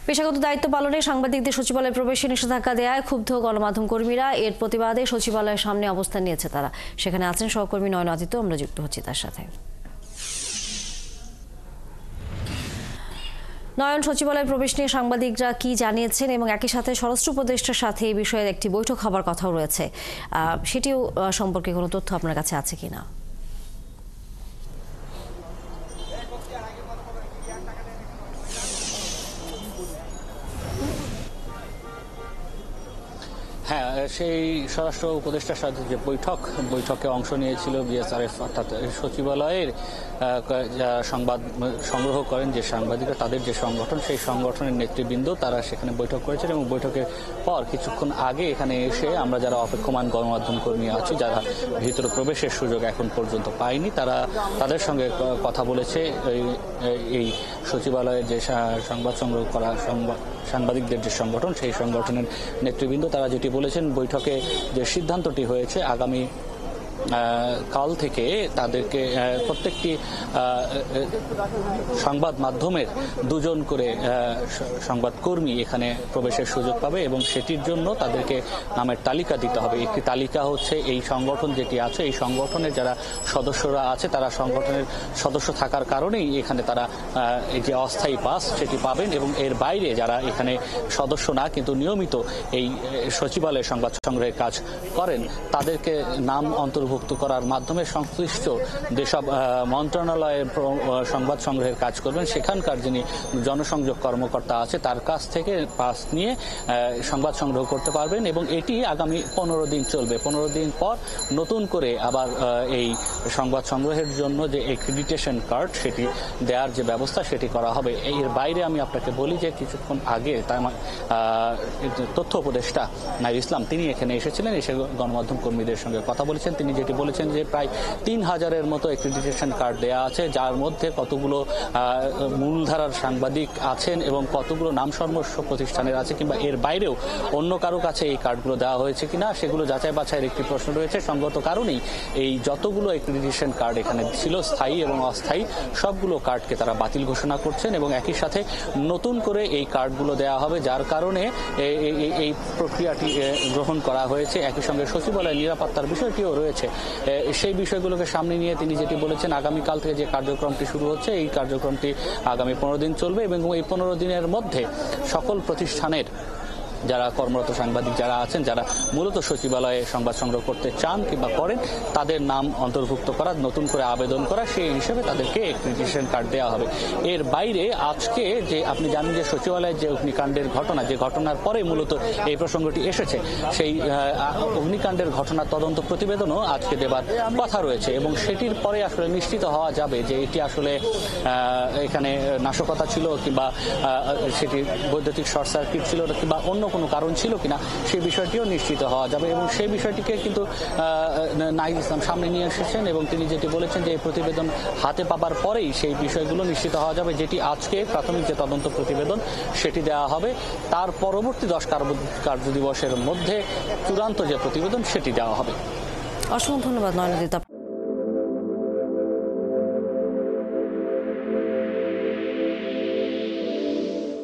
পেশাগত দায়িত্ব পালনে সাংবাদিকদের সচিবালয়ে প্রবেশে নিষেধাজ্ঞা দেয়ায় ক্ষুব্ধ গণমাধ্যম কর্মীরা। এর প্রতিবাদে সচিবালয়ের সামনে অবস্থান নিয়েছে তারা। সেখানে আছেন সহকর্মী নয়ন আদিত্য, আমরা যুক্ত হচ্ছি তার সাথে। নয়ন, সচিবালয়ে প্রবেশ নিয়ে সাংবাদিকরা কি জানিয়েছেন এবং একই সাথে স্বরাষ্ট্র উপদেষ্টার সাথে এই বিষয়ে একটি বৈঠক হবার কথাও রয়েছে, সেটিও সম্পর্কে কোনো তথ্য আপনার কাছে আছে কিনা? হ্যাঁ, সেই স্বরাষ্ট্র উপদেষ্টার সাথে যে বৈঠকে অংশ নিয়েছিল বিএসআরএফ, অর্থাৎ সচিবালয়ের সংবাদ সংগ্রহ করেন যে সাংবাদিকরা, তাদের যে সংগঠন, সেই সংগঠনের নেতৃবৃন্দ তারা সেখানে বৈঠক করেছেন এবং বৈঠকের পর কিছুক্ষণ আগে এখানে এসে আমরা যারা অপেক্ষমান গণমাধ্যম কর্মী আছি, যারা ভিতরে প্রবেশের সুযোগ এখন পর্যন্ত পাইনি, তাদের সঙ্গে কথা বলেছে এই সচিবালয়ের যে সংবাদ সংগ্রহ করা সাংবাদিকদের যে সংগঠন, সেই সংগঠনের নেতৃবৃন্দ। তারা যেটি বলেছেন, বৈঠকে যে সিদ্ধান্তটি হয়েছে, আগামী কাল থেকে তাদেরকে প্রত্যেকটি সংবাদ মাধ্যমের দুজন করে সংবাদকর্মী এখানে প্রবেশের সুযোগ পাবে এবং সেটির জন্য তাদেরকে নামের তালিকা দিতে হবে। একটি তালিকা হচ্ছে এই সংগঠন যেটি আছে, এই সংগঠনের যারা সদস্যরা আছে, তারা সংগঠনের সদস্য থাকার কারণেই এখানে তারা এই যে অস্থায়ী পাস সেটি পাবেন এবং এর বাইরে যারা এখানে সদস্য না কিন্তু নিয়মিত এই সচিবালয়ে সংবাদ সংগ্রহের কাজ করেন, তাদেরকে নাম অন্তর্ভুক্ত করার মাধ্যমে সংশ্লিষ্ট যেসব মন্ত্রণালয়ের সংবাদ সংগ্রহের কাজ করবেন, সেখানকার যিনি জনসংযোগ কর্মকর্তা আছে তার কাছ থেকে পাস নিয়ে সংবাদ সংগ্রহ করতে পারবেন এবং এটি আগামী 15 দিন চলবে। 15 দিন পর নতুন করে আবার এই সংবাদ সংগ্রহের জন্য যে অ্যাক্রিডিটেশন কার্ড সেটি দেওয়ার যে ব্যবস্থা সেটি করা হবে। এর বাইরে আমি আপনাকে বলি যে কিছুক্ষণ আগে তথ্য উপদেষ্টা নাহিদ ইসলাম তিনি এখানে এসেছিলেন, এসে গণমাধ্যম কর্মীদের সঙ্গে কথা বলেছেন। তিনি যেটি বলেছেন যে প্রায় 3000-এর মতো অ্যাক্রিডিটেশন কার্ড দেওয়া আছে, যার মধ্যে কতগুলো মূলধারার সাংবাদিক আছেন এবং কতগুলো নামসর্বস্ব প্রতিষ্ঠানের আছে কিংবা এর বাইরেও অন্য কারো কাছে এই কার্ডগুলো দেওয়া হয়েছে কিনা সেগুলো যাচাই বাছাইয়ের একটি প্রশ্ন রয়েছে। সঙ্গত কারণেই এই যতগুলো অ্যাক্রিডিটেশন কার্ড এখানে ছিল, স্থায়ী এবং অস্থায়ী, সবগুলো কার্ডকে তারা বাতিল ঘোষণা করছেন এবং একই সাথে নতুন করে এই কার্ডগুলো দেওয়া হবে, যার কারণে এই প্রক্রিয়াটি গ্রহণ করা হয়েছে। একই সঙ্গে সচিবালয়ের নিরাপত্তার বিষয়টিও রয়েছে। সেই বিষয়গুলোকে সামনে নিয়ে তিনি যেটি বলেছেন, আগামীকাল থেকে যে কার্যক্রমটি শুরু হচ্ছে, এই কার্যক্রমটি আগামী 15 দিন চলবে এবং এই 15 দিনের মধ্যে সকল প্রতিষ্ঠানের যারা কর্মরত সাংবাদিক যারা আছেন, যারা মূলত সচিবালয়ে সংবাদ সংগ্রহ করতে চান কিংবা করেন, তাদের নাম অন্তর্ভুক্ত করা, নতুন করে আবেদন করা, সেই হিসেবে তাদেরকে অ্যাক্রিডিটেশন কার্ড দেওয়া হবে। এর বাইরে আজকে যে আপনি জানেন যে সচিবালয়ের যে অগ্নিকাণ্ডের ঘটনা, যে ঘটনার পরে মূলত এই প্রসঙ্গটি এসেছে, সেই অগ্নিকাণ্ডের ঘটনার তদন্ত প্রতিবেদনও আজকে দেবার কথা রয়েছে এবং সেটির পরে আসলে নিশ্চিত হওয়া যাবে যে এটি আসলে এখানে নাশকতা ছিল কিংবা সেটি বৈদ্যুতিক শর্ট সার্কিট ছিল কিংবা অন্য কোনো কারণ ছিল কিনা, সেই বিষয়টিও নিশ্চিত হওয়া যাবে এবং সেই বিষয়টিকে কিন্তু নাহিদ ইসলাম সামনে নিয়ে এসেছেন এবং তিনি যেটি বলেছেন যে এই প্রতিবেদন হাতে পাবার পরেই সেই বিষয়গুলো নিশ্চিত হওয়া যাবে, যেটি আজকে প্রাথমিক যে তদন্ত প্রতিবেদন সেটি দেওয়া হবে, তার পরবর্তী 10 কার্য দিবসের মধ্যে চূড়ান্ত যে প্রতিবেদন সেটি দেওয়া হবে। অসংখ্য ধন্যবাদ নয়ন আদিত্য।